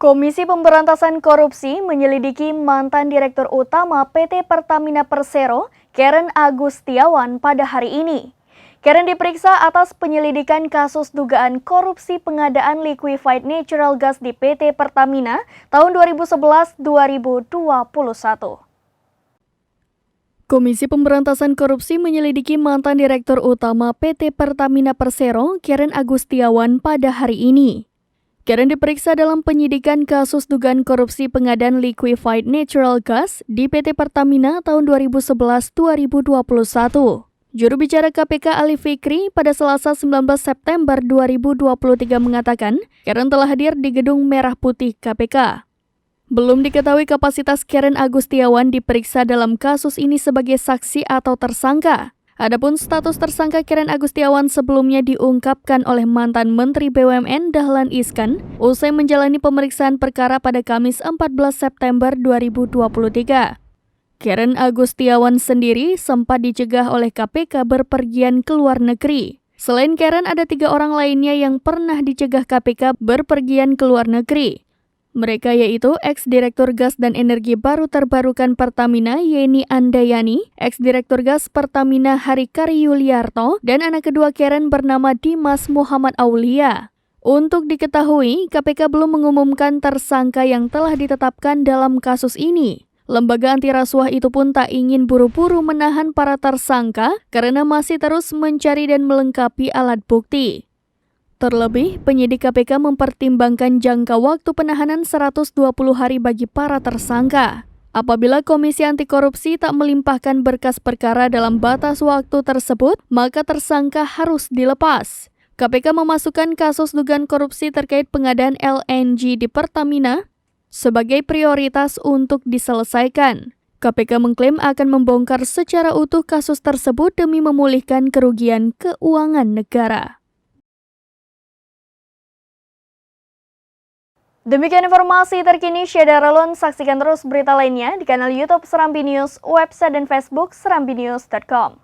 Komisi Pemberantasan Korupsi menyelidiki mantan Direktur Utama PT Pertamina Persero, Karen Agustiawan pada hari ini. Karen diperiksa atas penyelidikan kasus dugaan korupsi pengadaan liquefied natural gas di PT Pertamina tahun 2011-2021. Komisi Pemberantasan Korupsi menyelidiki mantan Direktur Utama PT Pertamina Persero, Karen Agustiawan pada hari ini. Karen diperiksa dalam penyidikan kasus dugaan korupsi pengadaan liquefied natural gas di PT Pertamina tahun 2011-2021. Juru bicara KPK Ali Fikri pada Selasa 19 September 2023 mengatakan Karen telah hadir di Gedung Merah Putih KPK. Belum diketahui kapasitas Karen Agustiawan diperiksa dalam kasus ini sebagai saksi atau tersangka. Adapun status tersangka Karen Agustiawan sebelumnya diungkapkan oleh mantan Menteri BUMN Dahlan Iskan usai menjalani pemeriksaan perkara pada Kamis 14 September 2023. Karen Agustiawan sendiri sempat dicegah oleh KPK berpergian ke luar negeri. Selain Karen, ada 3 orang lainnya yang pernah dicegah KPK berpergian ke luar negeri. Mereka yaitu ex-direktur gas dan energi baru terbarukan Pertamina Yeni Andayani, ex-direktur gas Pertamina Harikari Yuliarto, dan anak kedua Karen bernama Dimas Muhammad Aulia. Untuk diketahui, KPK belum mengumumkan tersangka yang telah ditetapkan dalam kasus ini. Lembaga anti rasuah itu pun tak ingin buru-buru menahan para tersangka karena masih terus mencari dan melengkapi alat bukti. Terlebih, penyidik KPK mempertimbangkan jangka waktu penahanan 120 hari bagi para tersangka. Apabila Komisi Anti Korupsi tak melimpahkan berkas perkara dalam batas waktu tersebut, maka tersangka harus dilepas. KPK memasukkan kasus dugaan korupsi terkait pengadaan LNG di Pertamina sebagai prioritas untuk diselesaikan. KPK mengklaim akan membongkar secara utuh kasus tersebut demi memulihkan kerugian keuangan negara. Demikian informasi terkini Syeda Relon. Saksikan terus berita lainnya di kanal YouTube Serambi News, website dan Facebook serambinews.com.